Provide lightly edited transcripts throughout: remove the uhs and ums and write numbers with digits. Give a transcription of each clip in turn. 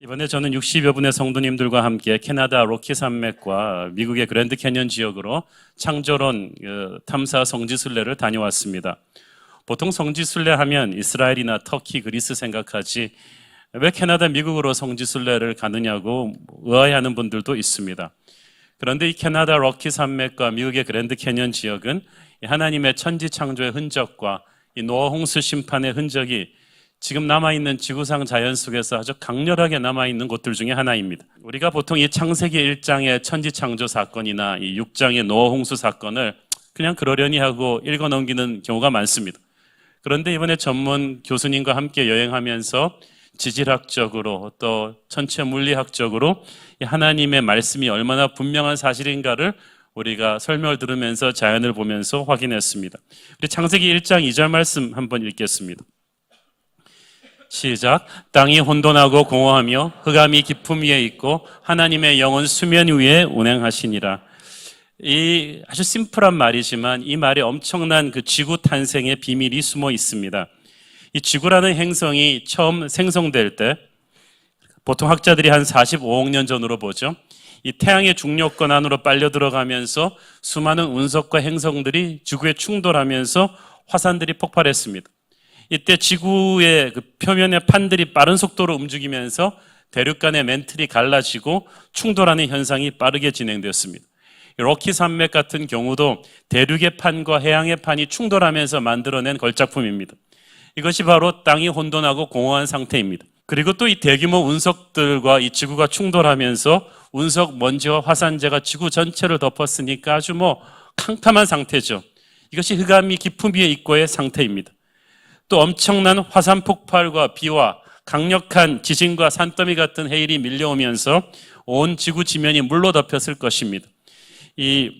이번에 저는 60여 분의 성도님들과 함께 캐나다 로키 산맥과 미국의 그랜드 캐년 지역으로 창조론 탐사 성지순례를 다녀왔습니다. 보통 성지순례 하면 이스라엘이나 터키, 그리스 생각하지 왜 캐나다, 미국으로 성지순례를 가느냐고 의아해하는 분들도 있습니다. 그런데 이 캐나다 로키 산맥과 미국의 그랜드 캐년 지역은 하나님의 천지 창조의 흔적과 이 노아 홍수 심판의 흔적이 지금 남아있는 지구상 자연 속에서 아주 강렬하게 남아있는 곳들 중에 하나입니다. 우리가 보통 이 창세기 1장의 천지 창조 사건이나 이 6장의 노아 홍수 사건을 그냥 그러려니 하고 읽어 넘기는 경우가 많습니다. 그런데 이번에 전문 교수님과 함께 여행하면서 지질학적으로 또 천체 물리학적으로 하나님의 말씀이 얼마나 분명한 사실인가를 우리가 설명을 들으면서 자연을 보면서 확인했습니다. 우리 창세기 1장 2절 말씀 한번 읽겠습니다. 시작. 땅이 혼돈하고 공허하며 흑암이 깊음 위에 있고 하나님의 영은 수면 위에 운행하시니라. 이 아주 심플한 말이지만 이 말에 엄청난 그 지구 탄생의 비밀이 숨어 있습니다. 이 지구라는 행성이 처음 생성될 때 보통 학자들이 한 45억 년 전으로 보죠. 이 태양의 중력권 안으로 빨려 들어가면서 수많은 운석과 행성들이 지구에 충돌하면서 화산들이 폭발했습니다. 이때 지구의 그 표면의 판들이 빠른 속도로 움직이면서 대륙 간의 멘틀이 갈라지고 충돌하는 현상이 빠르게 진행되었습니다. 로키 산맥 같은 경우도 대륙의 판과 해양의 판이 충돌하면서 만들어낸 걸작품입니다. 이것이 바로 땅이 혼돈하고 공허한 상태입니다. 그리고 또 이 대규모 운석들과 이 지구가 충돌하면서 운석 먼지와 화산재가 지구 전체를 덮었으니까 아주 캄캄한 상태죠. 이것이 흑암이 깊음 위에 있고의 상태입니다. 또 엄청난 화산 폭발과 비와 강력한 지진과 산더미 같은 해일이 밀려오면서 온 지구 지면이 물로 덮였을 것입니다. 이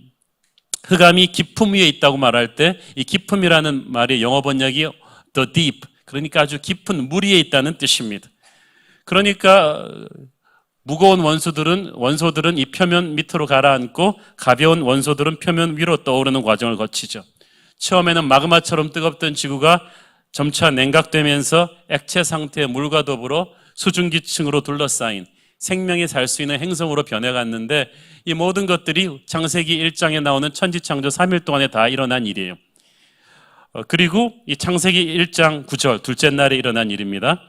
흑암이 깊음 위에 있다고 말할 때 이 깊음이라는 말의 영어 번역이 the deep, 그러니까 아주 깊은 물 위에 있다는 뜻입니다. 그러니까 무거운 원소들은 이 표면 밑으로 가라앉고 가벼운 원소들은 표면 위로 떠오르는 과정을 거치죠. 처음에는 마그마처럼 뜨겁던 지구가 점차 냉각되면서 액체 상태의 물과 더불어 수증기층으로 둘러싸인 생명이 살 수 있는 행성으로 변해갔는데 이 모든 것들이 창세기 1장에 나오는 천지창조 3일 동안에 다 일어난 일이에요. 그리고 이 창세기 1장 9절 둘째 날에 일어난 일입니다.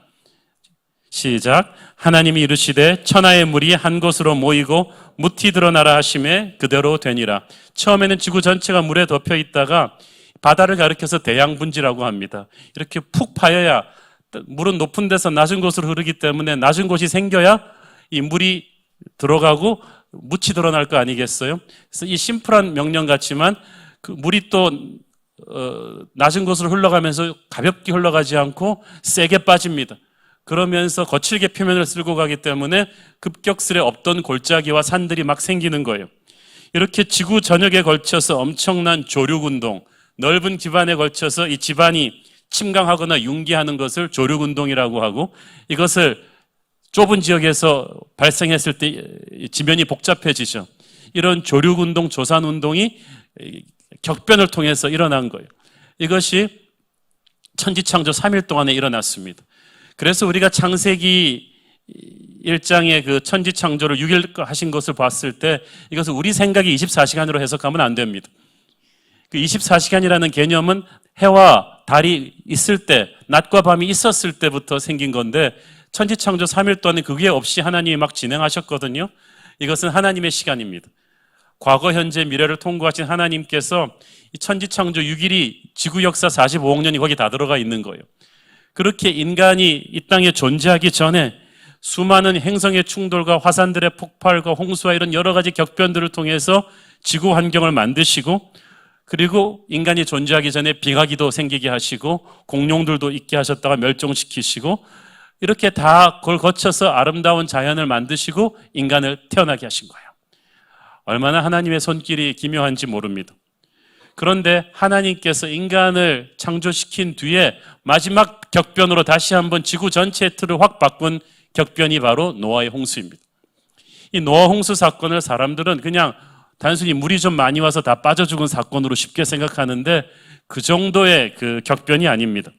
시작. 하나님이 이르시되 천하의 물이 한 곳으로 모이고 무티 드러나라 하심에 그대로 되니라. 처음에는 지구 전체가 물에 덮여 있다가 바다를 가리켜서 대양분지라고 합니다. 이렇게 푹 파여야, 물은 높은 데서 낮은 곳으로 흐르기 때문에 낮은 곳이 생겨야 이 물이 들어가고 묻이 드러날 거 아니겠어요? 그래서 이 심플한 명령 같지만 그 물이 또 낮은 곳으로 흘러가면서 가볍게 흘러가지 않고 세게 빠집니다. 그러면서 거칠게 표면을 쓸고 가기 때문에 급격스레 없던 골짜기와 산들이 막 생기는 거예요. 이렇게 지구 전역에 걸쳐서 엄청난 조류운동, 넓은 기반에 걸쳐서 이 지반이 침강하거나 융기하는 것을 조류운동이라고 하고, 이것을 좁은 지역에서 발생했을 때 지면이 복잡해지죠. 이런 조류운동, 조산운동이 격변을 통해서 일어난 거예요. 이것이 천지창조 3일 동안에 일어났습니다. 그래서 우리가 창세기 1장의 그 천지창조를 6일 하신 것을 봤을 때 이것을 우리 생각이 24시간으로 해석하면 안 됩니다. 그 24시간이라는 개념은 해와 달이 있을 때, 낮과 밤이 있었을 때부터 생긴 건데 천지창조 3일 동안에 그게 없이 하나님이 막 진행하셨거든요. 이것은 하나님의 시간입니다. 과거, 현재, 미래를 통과하신 하나님께서 이 천지창조 6일이 지구 역사 45억 년이 거기 다 들어가 있는 거예요. 그렇게 인간이 이 땅에 존재하기 전에 수많은 행성의 충돌과 화산들의 폭발과 홍수와 이런 여러 가지 격변들을 통해서 지구 환경을 만드시고, 그리고 인간이 존재하기 전에 빙하기도 생기게 하시고 공룡들도 있게 하셨다가 멸종시키시고, 이렇게 다 그걸 거쳐서 아름다운 자연을 만드시고 인간을 태어나게 하신 거예요. 얼마나 하나님의 손길이 기묘한지 모릅니다. 그런데 하나님께서 인간을 창조시킨 뒤에 마지막 격변으로 다시 한번 지구 전체의 틀을 확 바꾼 격변이 바로 노아의 홍수입니다. 이 노아 홍수 사건을 사람들은 그냥 단순히 물이 좀 많이 와서 다 빠져 죽은 사건으로 쉽게 생각하는데 그 정도의 그 격변이 아닙니다.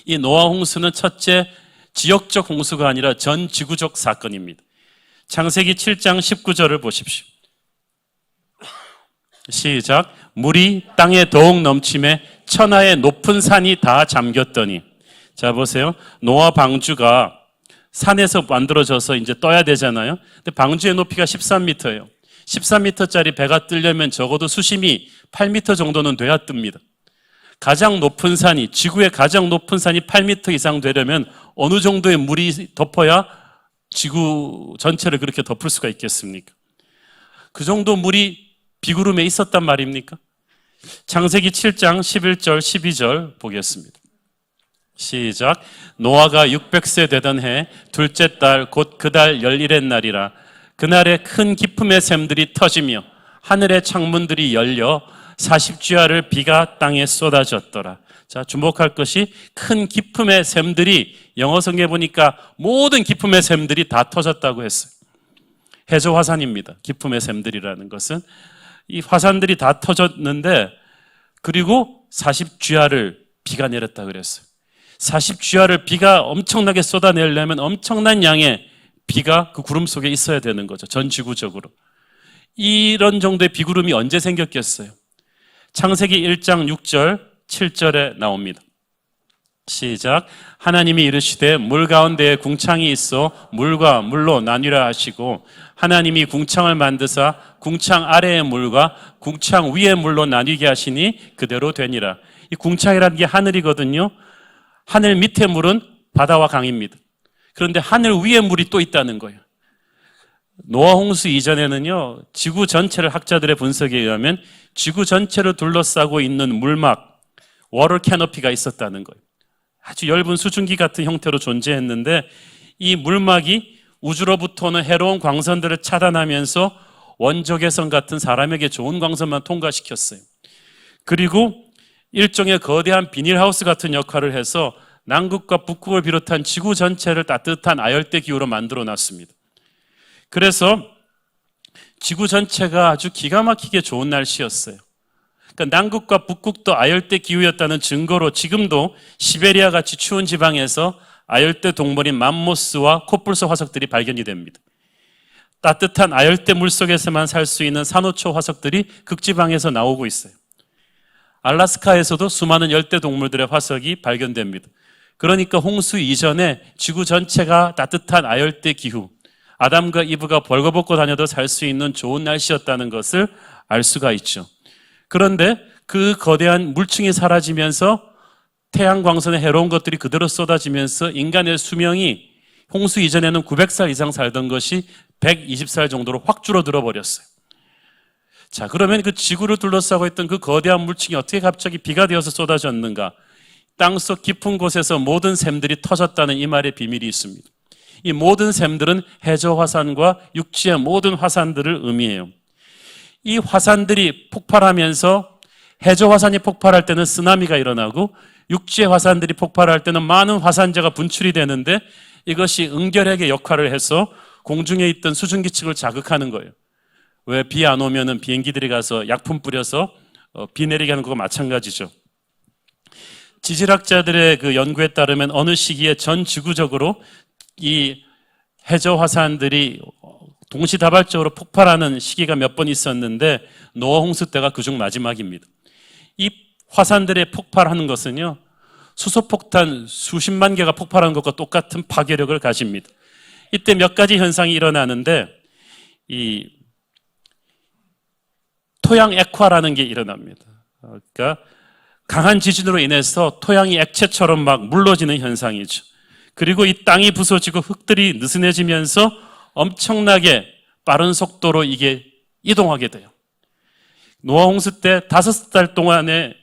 이 노아 홍수는 첫째 지역적 홍수가 아니라 전 지구적 사건입니다. 창세기 7장 19절을 보십시오. 시작. 물이 땅에 더욱 넘침에 천하의 높은 산이 다 잠겼더니. 자, 보세요. 노아 방주가 산에서 만들어져서 이제 떠야 되잖아요. 근데 방주의 높이가 13m예요. 13m짜리 배가 뜨려면 적어도 수심이 8m 정도는 돼야 뜹니다. 가장 높은 산이, 지구의 가장 높은 산이 8m 이상 되려면 어느 정도의 물이 덮어야 지구 전체를 그렇게 덮을 수가 있겠습니까? 그 정도 물이 비구름에 있었단 말입니까? 창세기 7장 11절 12절 보겠습니다. 시작. 노아가 600세 되던 해 둘째 달 곧 그 달 11의 날이라. 그날에 큰 기품의 샘들이 터지며 하늘의 창문들이 열려 40주야를 비가 땅에 쏟아졌더라. 자, 주목할 것이 큰 기품의 샘들이, 영어 성경에 보니까 모든 기품의 샘들이 다 터졌다고 했어요. 해저 화산입니다. 기품의 샘들이라는 것은 이 화산들이 다 터졌는데, 그리고 40주야를 비가 내렸다 그랬어요. 40주야를 비가 엄청나게 쏟아내려면 엄청난 양의 비가 그 구름 속에 있어야 되는 거죠. 전 지구적으로. 이런 정도의 비구름이 언제 생겼겠어요? 창세기 1장 6절 7절에 나옵니다. 시작. 하나님이 이르시되 물 가운데에 궁창이 있어 물과 물로 나뉘라 하시고, 하나님이 궁창을 만드사 궁창 아래의 물과 궁창 위의 물로 나뉘게 하시니 그대로 되니라. 이 궁창이라는 게 하늘이거든요. 하늘 밑에 물은 바다와 강입니다. 그런데 하늘 위에 물이 또 있다는 거예요. 노아 홍수 이전에는요, 지구 전체를 학자들의 분석에 의하면 지구 전체를 둘러싸고 있는 물막, 워터 캐노피가 있었다는 거예요. 아주 엷은 수증기 같은 형태로 존재했는데, 이 물막이 우주로부터 오는 해로운 광선들을 차단하면서 원적외선 같은 사람에게 좋은 광선만 통과시켰어요. 그리고 일종의 거대한 비닐하우스 같은 역할을 해서 남극과 북극을 비롯한 지구 전체를 따뜻한 아열대 기후로 만들어 놨습니다. 그래서 지구 전체가 아주 기가 막히게 좋은 날씨였어요. 그러니까 남극과 북극도 아열대 기후였다는 증거로 지금도 시베리아 같이 추운 지방에서 아열대 동물인 맘모스와 코뿔소 화석들이 발견이 됩니다. 따뜻한 아열대 물속에서만 살 수 있는 산호초 화석들이 극지방에서 나오고 있어요. 알라스카에서도 수많은 열대 동물들의 화석이 발견됩니다. 그러니까 홍수 이전에 지구 전체가 따뜻한 아열대 기후, 아담과 이브가 벌거벗고 다녀도 살 수 있는 좋은 날씨였다는 것을 알 수가 있죠. 그런데 그 거대한 물층이 사라지면서 태양광선의 해로운 것들이 그대로 쏟아지면서 인간의 수명이 홍수 이전에는 900살 이상 살던 것이 120살 정도로 확 줄어들어 버렸어요. 자, 그러면 그 지구를 둘러싸고 있던 그 거대한 물층이 어떻게 갑자기 비가 되어서 쏟아졌는가? 땅속 깊은 곳에서 모든 샘들이 터졌다는 이 말의 비밀이 있습니다. 이 모든 샘들은 해저 화산과 육지의 모든 화산들을 의미해요. 이 화산들이 폭발하면서 해저 화산이 폭발할 때는 쓰나미가 일어나고, 육지의 화산들이 폭발할 때는 많은 화산재가 분출이 되는데, 이것이 응결핵의 역할을 해서 공중에 있던 수증기층을 자극하는 거예요. 왜 비 안 오면은 비행기들이 가서 약품 뿌려서 비 내리게 하는 거와 마찬가지죠. 지질학자들의 그 연구에 따르면 어느 시기에 전 지구적으로 이 해저 화산들이 동시다발적으로 폭발하는 시기가 몇 번 있었는데, 노아 홍수 때가 그중 마지막입니다. 이 화산들의 폭발하는 것은요, 수소폭탄 수십만 개가 폭발하는 것과 똑같은 파괴력을 가집니다. 이때 몇 가지 현상이 일어나는데, 이 토양 액화라는 게 일어납니다. 그러니까 강한 지진으로 인해서 토양이 액체처럼 막 물러지는 현상이죠. 그리고 이 땅이 부서지고 흙들이 느슨해지면서 엄청나게 빠른 속도로 이게 이동하게 돼요. 노아 홍수 때 5달 동안에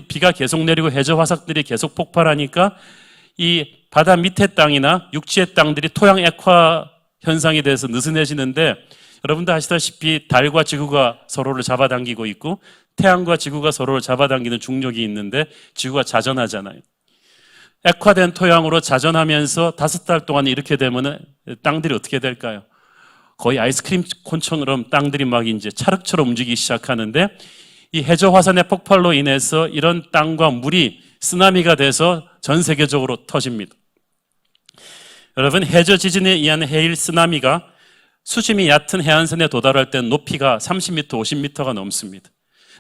비가 계속 내리고 해저 화석들이 계속 폭발하니까 이 바다 밑에 땅이나 육지의 땅들이 토양 액화 현상에 대해서 느슨해지는데, 여러분도 아시다시피 달과 지구가 서로를 잡아당기고 있고 태양과 지구가 서로를 잡아당기는 중력이 있는데 지구가 자전하잖아요. 액화된 토양으로 자전하면서 5달 동안 이렇게 되면 땅들이 어떻게 될까요? 거의 아이스크림 콘처럼 땅들이 막 이제 찰흙처럼 움직이기 시작하는데, 이 해저 화산의 폭발로 인해서 이런 땅과 물이 쓰나미가 돼서 전 세계적으로 터집니다. 여러분, 해저 지진에 의한 해일 쓰나미가 수심이 얕은 해안선에 도달할 때 높이가 30m, 50m가 넘습니다.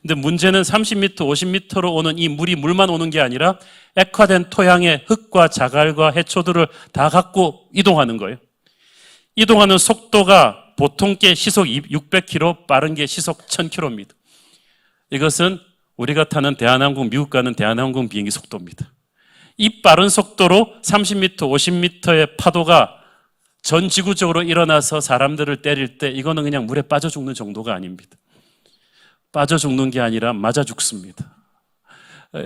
근데 문제는 30m, 50m로 오는 이 물만 오는 게 아니라 액화된 토양의 흙과 자갈과 해초들을 다 갖고 이동하는 거예요. 이동하는 속도가 보통 게 시속 600km, 빠른 게 시속 1000km입니다. 이것은 우리가 타는 대한항공, 미국 가는 대한항공 비행기 속도입니다. 이 빠른 속도로 30m, 50m의 파도가 전 지구적으로 일어나서 사람들을 때릴 때 이거는 그냥 물에 빠져 죽는 정도가 아닙니다. 빠져 죽는 게 아니라 맞아 죽습니다.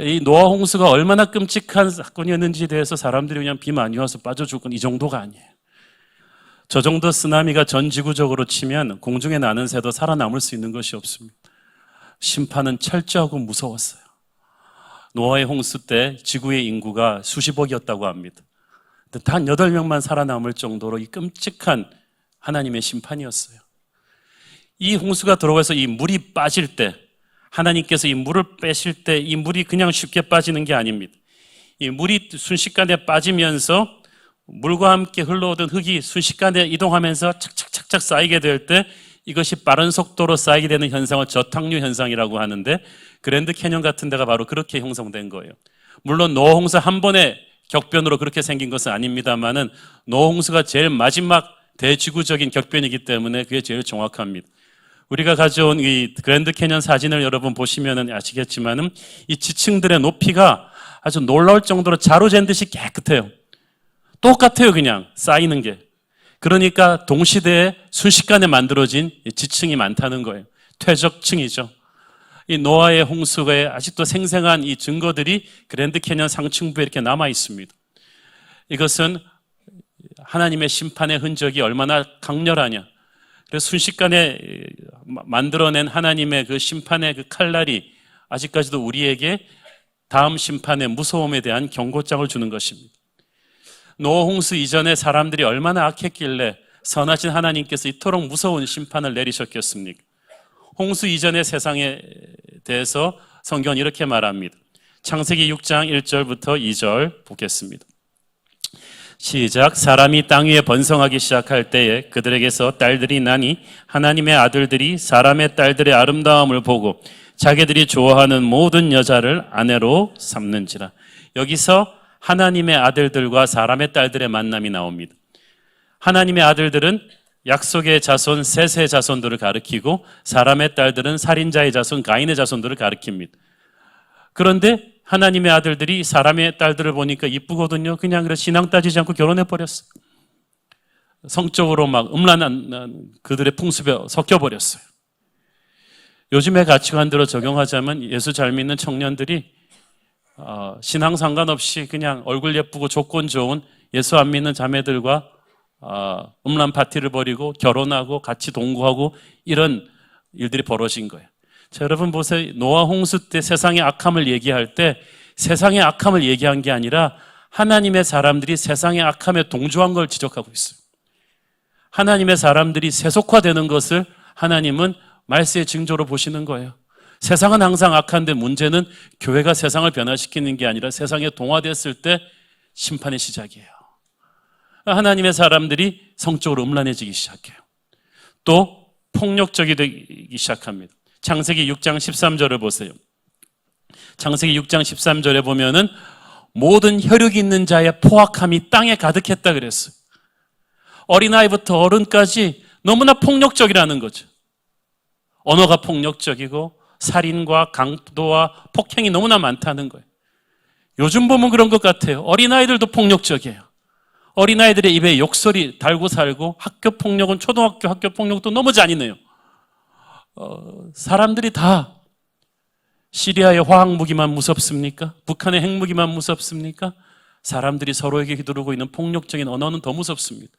이 노아 홍수가 얼마나 끔찍한 사건이었는지에 대해서 사람들이 그냥 비 많이 와서 빠져 죽은 이 정도가 아니에요. 저 정도 쓰나미가 전 지구적으로 치면 공중에 나는 새도 살아남을 수 있는 것이 없습니다. 심판은 철저하고 무서웠어요. 노아의 홍수 때 지구의 인구가 수십억이었다고 합니다. 단 8명만 살아남을 정도로 이 끔찍한 하나님의 심판이었어요. 이 홍수가 들어와서 이 물이 빠질 때, 하나님께서 이 물을 빼실 때 이 물이 그냥 쉽게 빠지는 게 아닙니다. 이 물이 순식간에 빠지면서 물과 함께 흘러오던 흙이 순식간에 이동하면서 착착착착 쌓이게 될 때 이것이 빠른 속도로 쌓이게 되는 현상을 저탁류 현상이라고 하는데, 그랜드 캐년 같은 데가 바로 그렇게 형성된 거예요. 물론 노아 홍수 한 번의 격변으로 그렇게 생긴 것은 아닙니다만은 노아 홍수가 제일 마지막 대지구적인 격변이기 때문에 그게 제일 정확합니다. 우리가 가져온 이 그랜드 캐년 사진을 여러분 보시면은 아시겠지만은 이 지층들의 높이가 아주 놀라울 정도로 자루 잰 듯이 깨끗해요. 똑같아요, 그냥 쌓이는 게. 그러니까 동시대에 순식간에 만들어진 지층이 많다는 거예요. 퇴적층이죠. 이 노아의 홍수에 아직도 생생한 이 증거들이 그랜드 캐년 상층부에 이렇게 남아 있습니다. 이것은 하나님의 심판의 흔적이 얼마나 강렬하냐. 그래서 순식간에 만들어낸 하나님의 그 심판의 그 칼날이 아직까지도 우리에게 다음 심판의 무서움에 대한 경고장을 주는 것입니다. 노아 홍수 이전에 사람들이 얼마나 악했길래 선하신 하나님께서 이토록 무서운 심판을 내리셨겠습니까? 홍수 이전의 세상에 대해서 성경은 이렇게 말합니다. 창세기 6장 1절부터 2절 보겠습니다. 시작. 사람이 땅 위에 번성하기 시작할 때에 그들에게서 딸들이 나니 하나님의 아들들이 사람의 딸들의 아름다움을 보고 자기들이 좋아하는 모든 여자를 아내로 삼는지라. 여기서 하나님의 아들들과 사람의 딸들의 만남이 나옵니다. 하나님의 아들들은 약속의 자손, 셋의 자손들을 가리키고 사람의 딸들은 살인자의 자손, 가인의 자손들을 가리킵니다. 그런데 하나님의 아들들이 사람의 딸들을 보니까 이쁘거든요. 그냥 그래 신앙 따지지 않고 결혼해버렸어요. 성적으로 막 음란한 그들의 풍습에 섞여버렸어요. 요즘의 가치관대로 적용하자면 예수 잘 믿는 청년들이 신앙 상관없이 그냥 얼굴 예쁘고 조건 좋은 예수 안 믿는 자매들과 음란 파티를 벌이고 결혼하고 같이 동거하고 이런 일들이 벌어진 거예요. 자, 여러분 보세요. 노아 홍수 때 세상의 악함을 얘기할 때 세상의 악함을 얘기한 게 아니라 하나님의 사람들이 세상의 악함에 동조한 걸 지적하고 있어요. 하나님의 사람들이 세속화되는 것을 하나님은 말세의 징조로 보시는 거예요. 세상은 항상 악한데 문제는 교회가 세상을 변화시키는 게 아니라 세상에 동화됐을 때 심판의 시작이에요. 하나님의 사람들이 성적으로 음란해지기 시작해요. 또 폭력적이 되기 시작합니다. 창세기 6장 13절을 보세요. 창세기 6장 13절에 보면은 모든 혈육 있는 자의 포악함이 땅에 가득했다 그랬어요. 어린아이부터 어른까지 너무나 폭력적이라는 거죠. 언어가 폭력적이고 살인과 강도와 폭행이 너무나 많다는 거예요. 요즘 보면 그런 것 같아요. 어린아이들도 폭력적이에요. 어린아이들의 입에 욕설이 달고 살고 학교 폭력은 초등학교 학교 폭력도 너무 잔인해요. 사람들이 다 시리아의 화학무기만 무섭습니까? 북한의 핵무기만 무섭습니까? 사람들이 서로에게 휘두르고 있는 폭력적인 언어는 더 무섭습니다.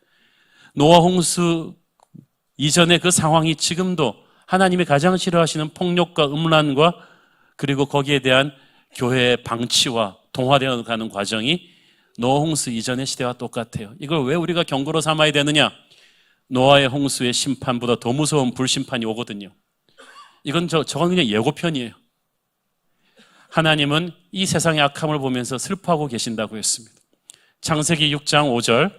노아 홍수 이전의 그 상황이 지금도 하나님이 가장 싫어하시는 폭력과 음란과 그리고 거기에 대한 교회의 방치와 동화되어 가는 과정이 노아 홍수 이전의 시대와 똑같아요. 이걸 왜 우리가 경고로 삼아야 되느냐? 노아의 홍수의 심판보다 더 무서운 불심판이 오거든요. 이건 저건 그냥 예고편이에요. 하나님은 이 세상의 악함을 보면서 슬퍼하고 계신다고 했습니다. 창세기 6장 5절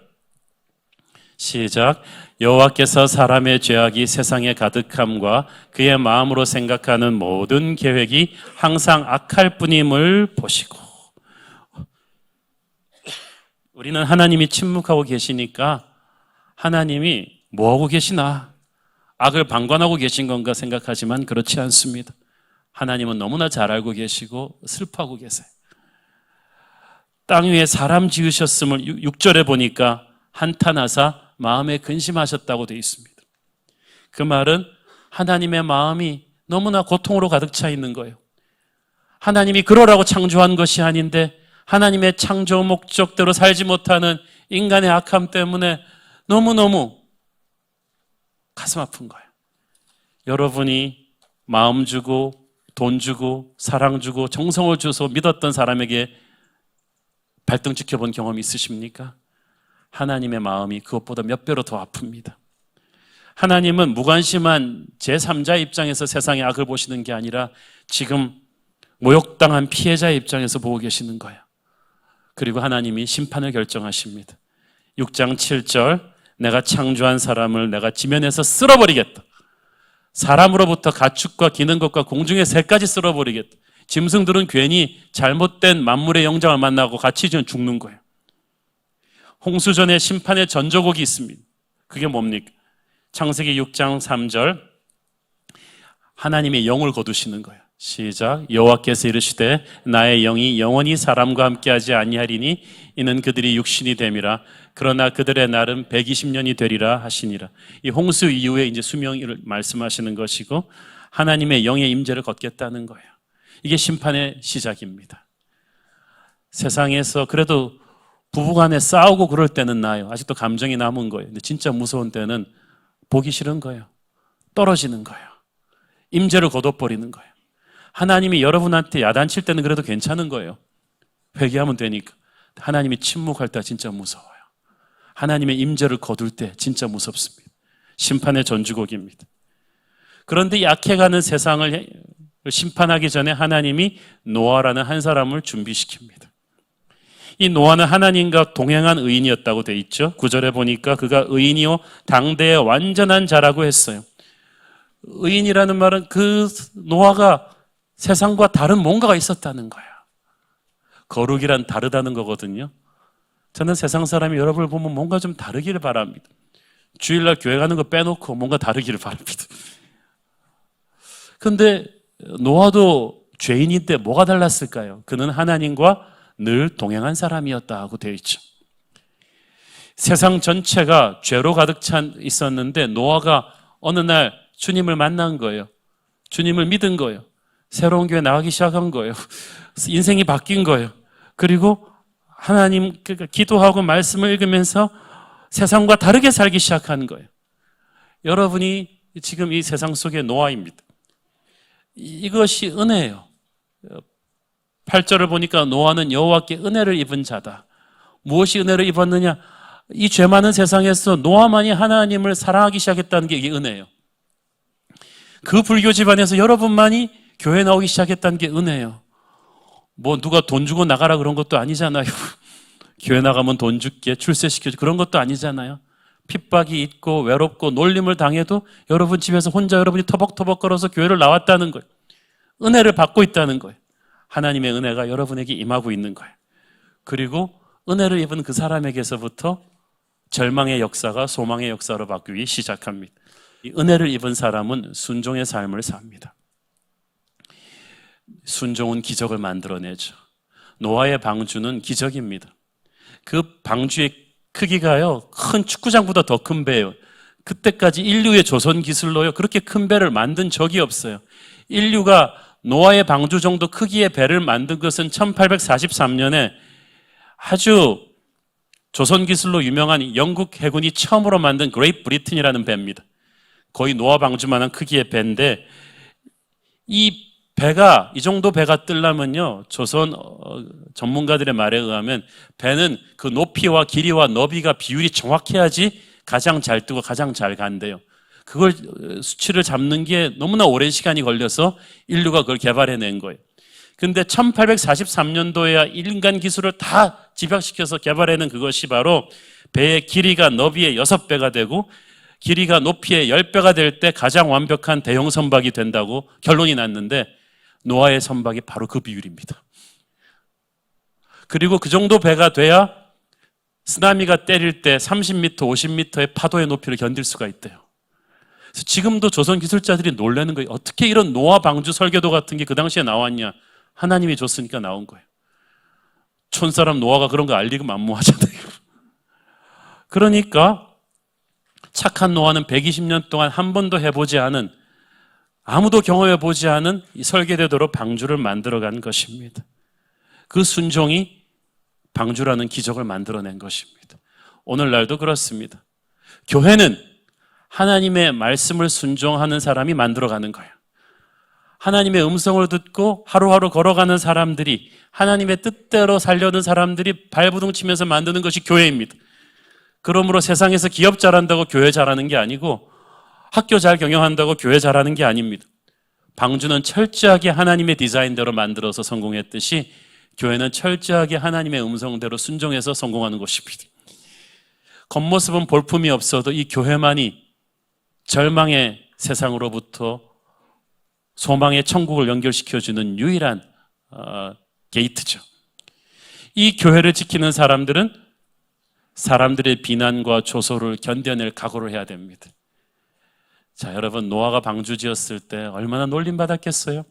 시작. 여호와께서 사람의 죄악이 세상에 가득함과 그의 마음으로 생각하는 모든 계획이 항상 악할 뿐임을 보시고. 우리는 하나님이 침묵하고 계시니까 하나님이 뭐하고 계시나, 악을 방관하고 계신 건가 생각하지만 그렇지 않습니다. 하나님은 너무나 잘 알고 계시고 슬퍼하고 계세요. 땅 위에 사람 지으셨음을 6절에 보니까 한탄하사 마음에 근심하셨다고 되어 있습니다. 그 말은 하나님의 마음이 너무나 고통으로 가득 차 있는 거예요. 하나님이 그러라고 창조한 것이 아닌데 하나님의 창조 목적대로 살지 못하는 인간의 악함 때문에 너무너무 가슴 아픈 거예요. 여러분이 마음 주고 돈 주고 사랑 주고 정성을 줘서 믿었던 사람에게 발등 지켜본 경험이 있으십니까? 하나님의 마음이 그것보다 몇 배로 더 아픕니다. 하나님은 무관심한 제3자 입장에서 세상의 악을 보시는 게 아니라 지금 모욕당한 피해자의 입장에서 보고 계시는 거예요. 그리고 하나님이 심판을 결정하십니다. 6장 7절, 내가 창조한 사람을 내가 지면에서 쓸어버리겠다. 사람으로부터 가축과 기는 것과 공중의 새까지 쓸어버리겠다. 짐승들은 괜히 잘못된 만물의 영장을 만나고 같이 죽는 거예요. 홍수전에 심판의 전조곡이 있습니다. 그게 뭡니까? 창세기 6장 3절, 하나님의 영을 거두시는 거예요. 시작. 여호와께서 이르시되 나의 영이 영원히 사람과 함께하지 아니하리니 이는 그들이 육신이 됨이라. 그러나 그들의 날은 120년이 되리라 하시니라. 이 홍수 이후에 이제 수명을 말씀하시는 것이고 하나님의 영의 임재를 걷겠다는 거예요. 이게 심판의 시작입니다. 세상에서 그래도 부부간에 싸우고 그럴 때는 나아요. 아직도 감정이 남은 거예요. 근데 진짜 무서운 때는 보기 싫은 거예요. 떨어지는 거예요. 임재를 거둬버리는 거예요. 하나님이 여러분한테 야단칠 때는 그래도 괜찮은 거예요. 회개하면 되니까. 하나님이 침묵할 때 진짜 무서워요. 하나님의 임재를 거둘 때 진짜 무섭습니다. 심판의 전주곡입니다. 그런데 약해가는 세상을 심판하기 전에 하나님이 노아라는 한 사람을 준비시킵니다. 이 노아는 하나님과 동행한 의인이었다고 돼 있죠. 9절에 보니까 그가 의인이요 당대의 완전한 자라고 했어요. 의인이라는 말은 그 노아가 세상과 다른 뭔가가 있었다는 거예요. 거룩이란 다르다는 거거든요. 저는 세상 사람이 여러분을 보면 뭔가 좀 다르기를 바랍니다. 주일날 교회 가는 거 빼놓고 뭔가 다르기를 바랍니다. 근데 노아도 죄인인데 뭐가 달랐을까요? 그는 하나님과 늘 동행한 사람이었다고 되어 있죠. 세상 전체가 죄로 가득 차 있었는데 노아가 어느 날 주님을 만난 거예요. 주님을 믿은 거예요. 새로운 교회 나가기 시작한 거예요. 인생이 바뀐 거예요. 그리고 하나님 기도하고 말씀을 읽으면서 세상과 다르게 살기 시작한 거예요. 여러분이 지금 이 세상 속의 노아입니다. 이것이 은혜예요. 8절을 보니까 노아는 여호와께 은혜를 입은 자다. 무엇이 은혜를 입었느냐? 이 죄 많은 세상에서 노아만이 하나님을 사랑하기 시작했다는 게 이게 은혜예요. 그 불교 집안에서 여러분만이 교회 나오기 시작했다는 게 은혜예요. 뭐 누가 돈 주고 나가라 그런 것도 아니잖아요. 교회 나가면 돈 줄게, 출세시켜줘 그런 것도 아니잖아요. 핍박이 있고 외롭고 놀림을 당해도 여러분 집에서 혼자 여러분이 터벅터벅 걸어서 교회를 나왔다는 거예요. 은혜를 받고 있다는 거예요. 하나님의 은혜가 여러분에게 임하고 있는 거예요. 그리고 은혜를 입은 그 사람에게서부터 절망의 역사가 소망의 역사로 바뀌기 시작합니다. 이 은혜를 입은 사람은 순종의 삶을 삽니다. 순종은 기적을 만들어내죠. 노아의 방주는 기적입니다. 그 방주의 크기가요, 큰 축구장보다 더 큰 배예요. 그때까지 인류의 조선 기술로요, 그렇게 큰 배를 만든 적이 없어요. 인류가 노아의 방주 정도 크기의 배를 만든 것은 1843년에 아주 조선 기술로 유명한 영국 해군이 처음으로 만든 그레이트 브리튼이라는 배입니다. 거의 노아 방주만한 크기의 배인데 이 배가 이 정도 배가 뜨려면요 조선 전문가들의 말에 의하면 배는 그 높이와 길이와 너비가 비율이 정확해야지 가장 잘 뜨고 가장 잘 간대요. 그걸 수치를 잡는 게 너무나 오랜 시간이 걸려서 인류가 그걸 개발해낸 거예요. 근데 1843년도에야 인간 기술을 다 집약시켜서 개발해낸 그것이 바로 배의 길이가 너비의 6배가 되고 길이가 높이의 10배가 될 때 가장 완벽한 대형 선박이 된다고 결론이 났는데 노아의 선박이 바로 그 비율입니다. 그리고 그 정도 배가 돼야 쓰나미가 때릴 때 30m, 50m의 파도의 높이를 견딜 수가 있대요. 그래서 지금도 조선 기술자들이 놀라는 거예요. 어떻게 이런 노아 방주 설계도 같은 게 그 당시에 나왔냐. 하나님이 줬으니까 나온 거예요. 촌사람 노아가 그런 거 알리고 만무하잖아요. 그러니까 착한 노아는 120년 동안 한 번도 해보지 않은, 아무도 경험해보지 않은 이 설계대로로 방주를 만들어간 것입니다. 그 순종이 방주라는 기적을 만들어낸 것입니다. 오늘날도 그렇습니다. 교회는 하나님의 말씀을 순종하는 사람이 만들어가는 거예요. 하나님의 음성을 듣고 하루하루 걸어가는 사람들이, 하나님의 뜻대로 살려는 사람들이 발부둥 치면서 만드는 것이 교회입니다. 그러므로 세상에서 기업 잘한다고 교회 잘하는 게 아니고 학교 잘 경영한다고 교회 잘하는 게 아닙니다. 방주는 철저하게 하나님의 디자인대로 만들어서 성공했듯이 교회는 철저하게 하나님의 음성대로 순종해서 성공하는 것입니다. 겉모습은 볼품이 없어도 이 교회만이 절망의 세상으로부터 소망의 천국을 연결시켜주는 유일한 게이트죠. 이 교회를 지키는 사람들은 사람들의 비난과 조소를 견뎌낼 각오를 해야 됩니다. 자, 여러분, 노아가 방주 지었을 때 얼마나 놀림받았겠어요?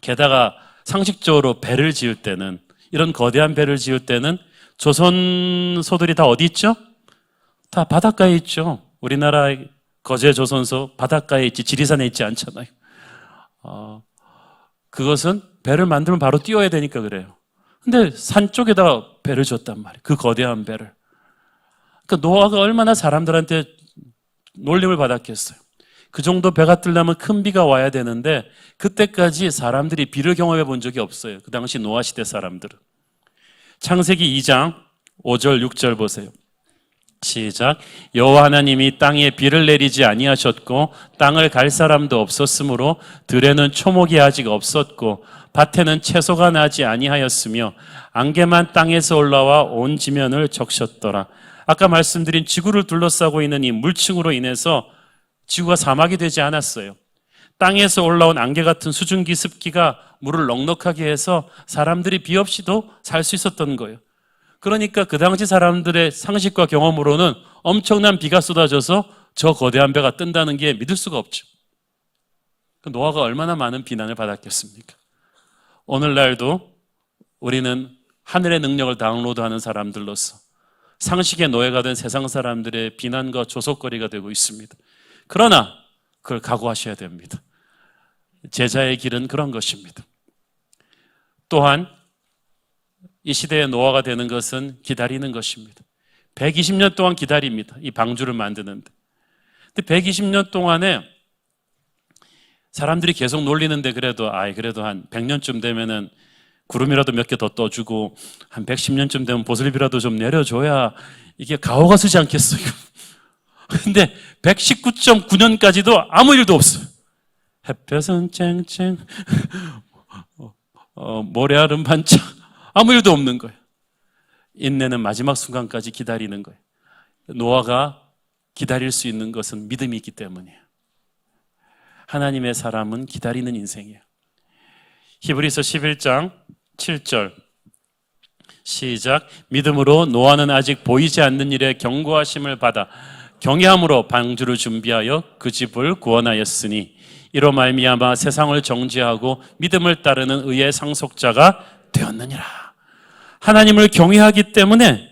게다가 상식적으로 배를 지을 때는, 이런 거대한 배를 지을 때는 조선소들이 다 어디 있죠? 다 바닷가에 있죠. 우리나라 거제 조선소 바닷가에 있지 지리산에 있지 않잖아요. 그것은 배를 만들면 바로 띄워야 되니까 그래요. 근데 산 쪽에다 배를 줬단 말이에요. 그 거대한 배를. 그러니까 노아가 얼마나 사람들한테 놀림을 받았겠어요. 그 정도 배가 뜨려면 큰 비가 와야 되는데 그때까지 사람들이 비를 경험해 본 적이 없어요. 그 당시 노아 시대 사람들은. 창세기 2장 5절 6절 보세요. 시작. 여호와 하나님이 땅에 비를 내리지 아니하셨고 땅을 갈 사람도 없었으므로 들에는 초목이 아직 없었고 밭에는 채소가 나지 아니하였으며 안개만 땅에서 올라와 온 지면을 적셨더라. 아까 말씀드린 지구를 둘러싸고 있는 이 물층으로 인해서 지구가 사막이 되지 않았어요. 땅에서 올라온 안개 같은 수증기 습기가 물을 넉넉하게 해서 사람들이 비 없이도 살 수 있었던 거예요. 그러니까 그 당시 사람들의 상식과 경험으로는 엄청난 비가 쏟아져서 저 거대한 배가 뜬다는 게 믿을 수가 없죠. 노아가 얼마나 많은 비난을 받았겠습니까? 오늘날도 우리는 하늘의 능력을 다운로드하는 사람들로서 상식의 노예가 된 세상 사람들의 비난과 조속거리가 되고 있습니다. 그러나 그걸 각오하셔야 됩니다. 제자의 길은 그런 것입니다. 또한 이 시대의 노아가 되는 것은 기다리는 것입니다. 120년 동안 기다립니다. 이 방주를 만드는데. 근데 120년 동안에 사람들이 계속 놀리는데 그래도 한 100년쯤 되면은 구름이라도 몇 개 더 떠주고 한 110년쯤 되면 보슬비라도 좀 내려줘야 이게 가오가 쓰지 않겠어요. 근데 119.9년까지도 아무 일도 없어요. 햇볕은 쨍쨍 모래알은 반짝, 아무 일도 없는 거예요. 인내는 마지막 순간까지 기다리는 거예요. 노아가 기다릴 수 있는 것은 믿음이 있기 때문이에요. 하나님의 사람은 기다리는 인생이에요. 히브리서 11장 7절 시작. 믿음으로 노아는 아직 보이지 않는 일에 경고하심을 받아 경외함으로 방주를 준비하여 그 집을 구원하였으니 이로 말미암아 세상을 정죄하고 믿음을 따르는 의의 상속자가 되었느니라. 하나님을 경외하기 때문에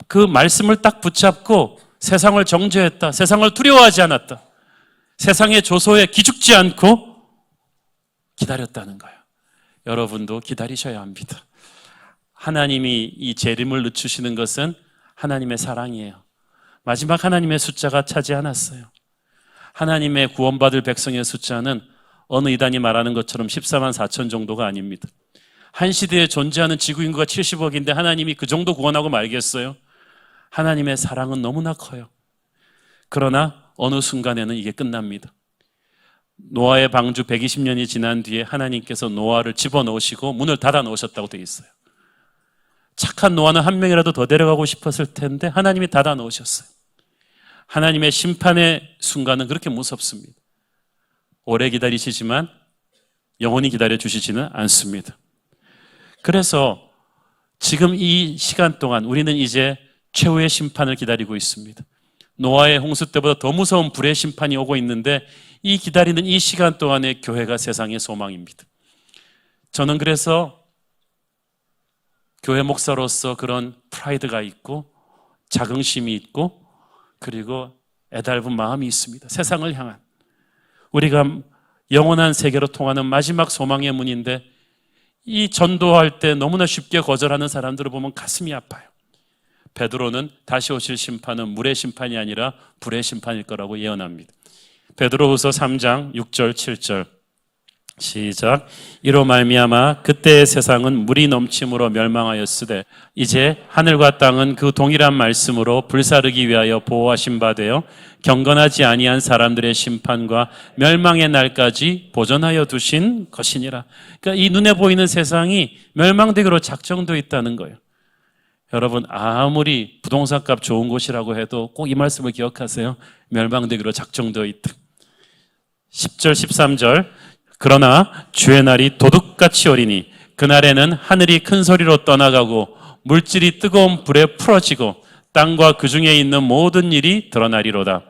그 말씀을 딱 붙잡고 세상을 정죄했다. 세상을 두려워하지 않았다. 세상의 조소에 기죽지 않고 기다렸다는 거예요. 여러분도 기다리셔야 합니다. 하나님이 이 재림을 늦추시는 것은 하나님의 사랑이에요. 마지막 하나님의 숫자가 차지 않았어요. 하나님의 구원받을 백성의 숫자는 어느 이단이 말하는 것처럼 14만 4천 정도가 아닙니다. 한 시대에 존재하는 지구 인구가 70억인데 하나님이 그 정도 구원하고 말겠어요? 하나님의 사랑은 너무나 커요. 그러나 어느 순간에는 이게 끝납니다. 노아의 방주 120년이 지난 뒤에 하나님께서 노아를 집어넣으시고 문을 닫아 놓으셨다고 되어 있어요. 착한 노아는 한 명이라도 더 데려가고 싶었을 텐데 하나님이 닫아 놓으셨어요. 하나님의 심판의 순간은 그렇게 무섭습니다. 오래 기다리시지만 영원히 기다려 주시지는 않습니다. 그래서 지금 이 시간 동안 우리는 이제 최후의 심판을 기다리고 있습니다. 노아의 홍수 때보다 더 무서운 불의 심판이 오고 있는데 이 기다리는 이 시간 동안의 교회가 세상의 소망입니다. 저는 그래서 교회 목사로서 그런 프라이드가 있고 자긍심이 있고 그리고 애달픈 마음이 있습니다. 세상을 향한 우리가 영원한 세계로 통하는 마지막 소망의 문인데 이 전도할 때 너무나 쉽게 거절하는 사람들을 보면 가슴이 아파요. 베드로는 다시 오실 심판은 물의 심판이 아니라 불의 심판일 거라고 예언합니다. 베드로후서 3장 6절 7절 시작. 이로 말미암아 그때의 세상은 물이 넘침으로 멸망하였으되 이제 하늘과 땅은 그 동일한 말씀으로 불사르기 위하여 보호하신 바 되어 경건하지 아니한 사람들의 심판과 멸망의 날까지 보존하여 두신 것이니라. 그러니까 이 눈에 보이는 세상이 멸망되기로 작정되어 있다는 거예요. 여러분 아무리 부동산 값 좋은 곳이라고 해도 꼭 이 말씀을 기억하세요. 멸망되기로 작정되어 있다. 10절 13절 그러나 주의 날이 도둑같이 오리니 그날에는 하늘이 큰 소리로 떠나가고 물질이 뜨거운 불에 풀어지고 땅과 그 중에 있는 모든 일이 드러나리로다.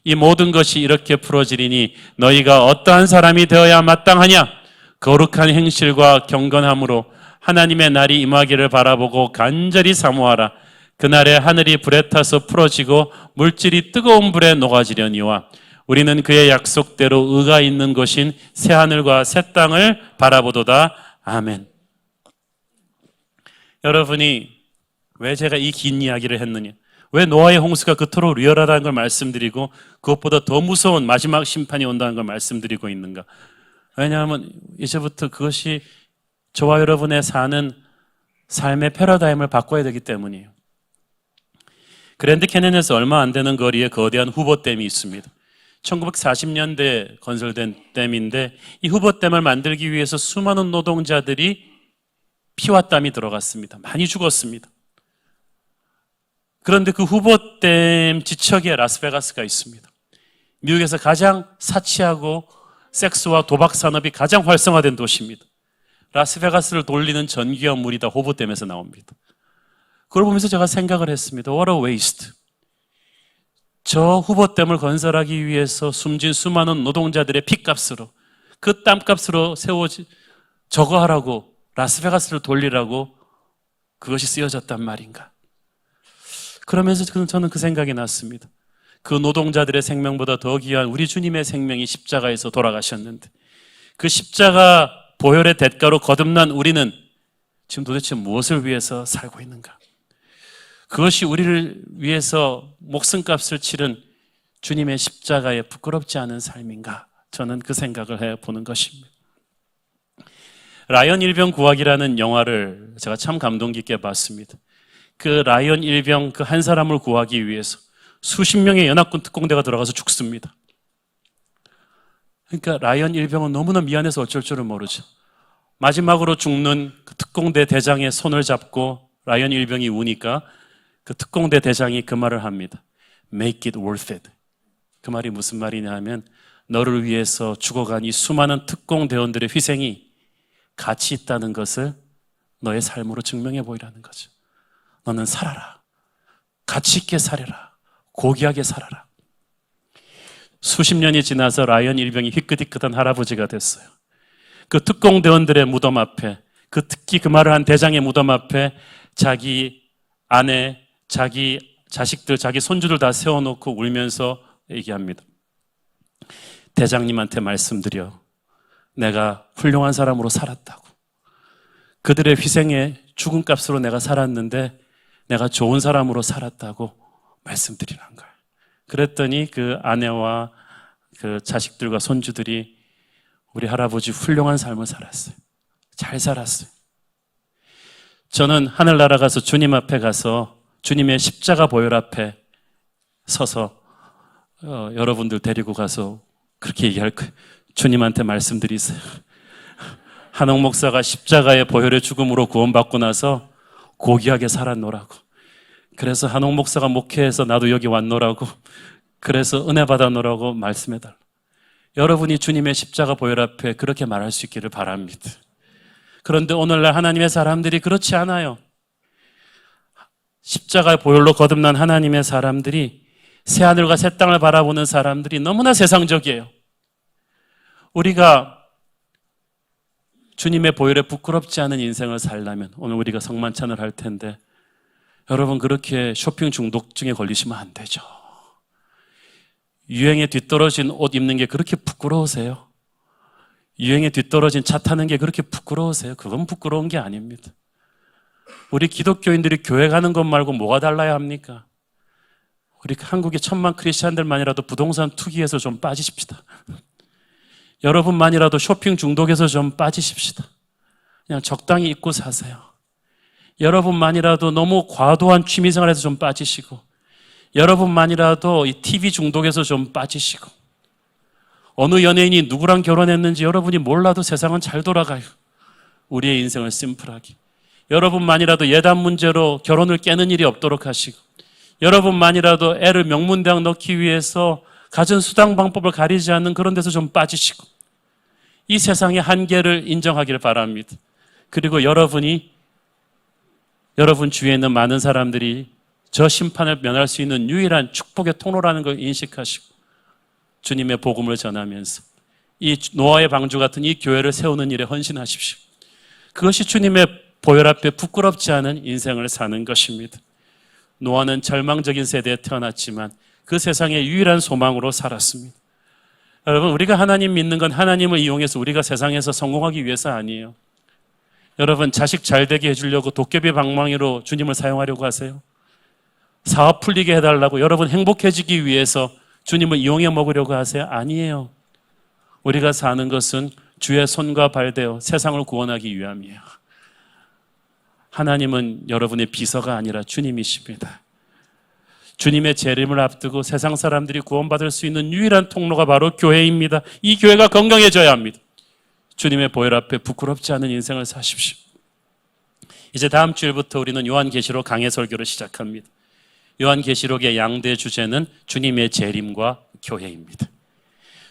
이 모든 것이 이렇게 풀어지리니 너희가 어떠한 사람이 되어야 마땅하냐? 거룩한 행실과 경건함으로 하나님의 날이 임하기를 바라보고 간절히 사모하라. 그날에 하늘이 불에 타서 풀어지고 물질이 뜨거운 불에 녹아지려니와 우리는 그의 약속대로 의가 있는 곳인 새하늘과 새 땅을 바라보도다. 아멘. 여러분이 왜 제가 이 긴 이야기를 했느냐? 왜 노아의 홍수가 그토록 리얼하다는 걸 말씀드리고 그것보다 더 무서운 마지막 심판이 온다는 걸 말씀드리고 있는가? 왜냐하면 이제부터 그것이 저와 여러분의 사는 삶의 패러다임을 바꿔야 되기 때문이에요. 그랜드 캐년에서 얼마 안 되는 거리에 거대한 후보댐이 있습니다. 1940년대에 건설된 댐인데 이 후보댐을 만들기 위해서 수많은 노동자들이 피와 땀이 들어갔습니다. 많이 죽었습니다. 그런데 그 후보댐 지척에 라스베가스가 있습니다. 미국에서 가장 사치하고 섹스와 도박 산업이 가장 활성화된 도시입니다. 라스베가스를 돌리는 전기와 물이 다 후보댐에서 나옵니다. 그걸 보면서 제가 생각을 했습니다. What a waste. 저 후보댐을 건설하기 위해서 숨진 수많은 노동자들의 피값으로 그 땀값으로 저거 하라고 라스베가스를 돌리라고 그것이 쓰여졌단 말인가. 그러면서 저는 그 생각이 났습니다. 그 노동자들의 생명보다 더 귀한 우리 주님의 생명이 십자가에서 돌아가셨는데 그 십자가 보혈의 대가로 거듭난 우리는 지금 도대체 무엇을 위해서 살고 있는가? 그것이 우리를 위해서 목숨값을 치른 주님의 십자가에 부끄럽지 않은 삶인가? 저는 그 생각을 해보는 것입니다. 라이언 일병 구하기라는 영화를 제가 참 감동 깊게 봤습니다. 그 라이언 일병 그 한 사람을 구하기 위해서 수십 명의 연합군 특공대가 들어가서 죽습니다. 그러니까 라이언 일병은 너무나 미안해서 어쩔 줄을 모르죠. 마지막으로 죽는 그 특공대 대장의 손을 잡고 라이언 일병이 우니까 그 특공대 대장이 그 말을 합니다. Make it worth it. 그 말이 무슨 말이냐 하면 너를 위해서 죽어간 이 수많은 특공대원들의 희생이 가치 있다는 것을 너의 삶으로 증명해 보이라는 거죠. 너는 살아라. 가치 있게 살아라. 고귀하게 살아라. 수십 년이 지나서 라이언 일병이 희끗희끗한 할아버지가 됐어요. 그 특공대원들의 무덤 앞에 특히 그 말을 한 대장의 무덤 앞에 자기 아내, 자기 자식들, 자기 손주들 다 세워놓고 울면서 얘기합니다. 대장님한테 말씀드려. 내가 훌륭한 사람으로 살았다고. 그들의 희생에 죽은 값으로 내가 살았는데 내가 좋은 사람으로 살았다고 말씀드리는 거예요. 그랬더니 그 아내와 그 자식들과 손주들이 우리 할아버지 훌륭한 삶을 살았어요. 잘 살았어요. 저는 하늘나라 가서 주님 앞에 가서 주님의 십자가 보혈 앞에 서서 여러분들 데리고 가서 그렇게 얘기할 거예요. 주님한테 말씀드리세요. 한옥 목사가 십자가의 보혈의 죽음으로 구원받고 나서 고귀하게 살았노라고. 그래서 한옥 목사가 목회해서 나도 여기 왔노라고. 그래서 은혜 받았노라고 말씀해달라. 여러분이 주님의 십자가 보혈 앞에 그렇게 말할 수 있기를 바랍니다. 그런데 오늘날 하나님의 사람들이 그렇지 않아요. 십자가 보혈로 거듭난 하나님의 사람들이 새하늘과 새 땅을 바라보는 사람들이 너무나 세상적이에요. 우리가 주님의 보혈에 부끄럽지 않은 인생을 살려면 오늘 우리가 성만찬을 할 텐데 여러분 그렇게 쇼핑 중독증에 걸리시면 안 되죠. 유행에 뒤떨어진 옷 입는 게 그렇게 부끄러우세요? 유행에 뒤떨어진 차 타는 게 그렇게 부끄러우세요? 그건 부끄러운 게 아닙니다. 우리 기독교인들이 교회 가는 것 말고 뭐가 달라야 합니까? 우리 한국의 1000만 크리스찬들만이라도 부동산 투기에서 좀 빠지십시다. 여러분만이라도 쇼핑 중독에서 좀 빠지십시다. 그냥 적당히 입고 사세요. 여러분만이라도 너무 과도한 취미생활에서 좀 빠지시고, 여러분만이라도 이 TV 중독에서 좀 빠지시고, 어느 연예인이 누구랑 결혼했는지 여러분이 몰라도 세상은 잘 돌아가요. 우리의 인생을 심플하게. 여러분만이라도 예단 문제로 결혼을 깨는 일이 없도록 하시고, 여러분만이라도 애를 명문대학 넣기 위해서 가진 수당 방법을 가리지 않는 그런 데서 좀 빠지시고, 이 세상의 한계를 인정하기를 바랍니다. 그리고 여러분 주위에 있는 많은 사람들이 저 심판을 면할 수 있는 유일한 축복의 통로라는 걸 인식하시고 주님의 복음을 전하면서 이 노아의 방주 같은 이 교회를 세우는 일에 헌신하십시오. 그것이 주님의 보혈 앞에 부끄럽지 않은 인생을 사는 것입니다. 노아는 절망적인 세대에 태어났지만 그 세상의 유일한 소망으로 살았습니다. 여러분, 우리가 하나님 믿는 건 하나님을 이용해서 우리가 세상에서 성공하기 위해서 아니에요. 여러분, 자식 잘 되게 해주려고 도깨비 방망이로 주님을 사용하려고 하세요? 사업 풀리게 해달라고 여러분 행복해지기 위해서 주님을 이용해 먹으려고 하세요? 아니에요. 우리가 사는 것은 주의 손과 발되어 세상을 구원하기 위함이에요. 하나님은 여러분의 비서가 아니라 주님이십니다. 주님의 재림을 앞두고 세상 사람들이 구원받을 수 있는 유일한 통로가 바로 교회입니다. 이 교회가 건강해져야 합니다. 주님의 보혈 앞에 부끄럽지 않은 인생을 사십시오. 이제 다음 주일부터 우리는 요한계시록 강해 설교를 시작합니다. 요한계시록의 양대 주제는 주님의 재림과 교회입니다.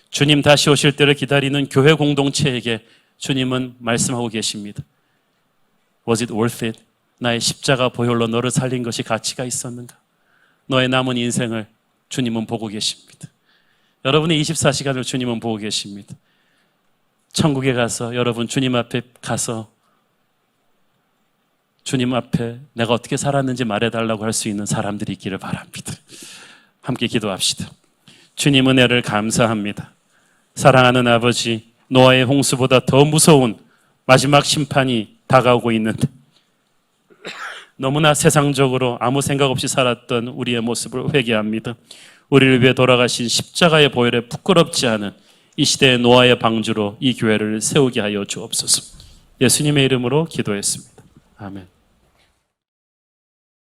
주님 다시 오실 때를 기다리는 교회 공동체에게 주님은 말씀하고 계십니다. Was it worth it? 나의 십자가 보혈로 너를 살린 것이 가치가 있었는가? 너의 남은 인생을 주님은 보고 계십니다. 여러분의 24시간을 주님은 보고 계십니다. 천국에 가서 여러분 주님 앞에 가서 주님 앞에 내가 어떻게 살았는지 말해달라고 할 수 있는 사람들이 있기를 바랍니다. 함께 기도합시다. 주님 은혜를 감사합니다. 사랑하는 아버지, 노아의 홍수보다 더 무서운 마지막 심판이 다가오고 있는데 너무나 세상적으로 아무 생각 없이 살았던 우리의 모습을 회개합니다. 우리를 위해 돌아가신 십자가의 보혈에 부끄럽지 않은 이 시대의 노아의 방주로 이 교회를 세우게 하여 주옵소서. 예수님의 이름으로 기도했습니다. 아멘.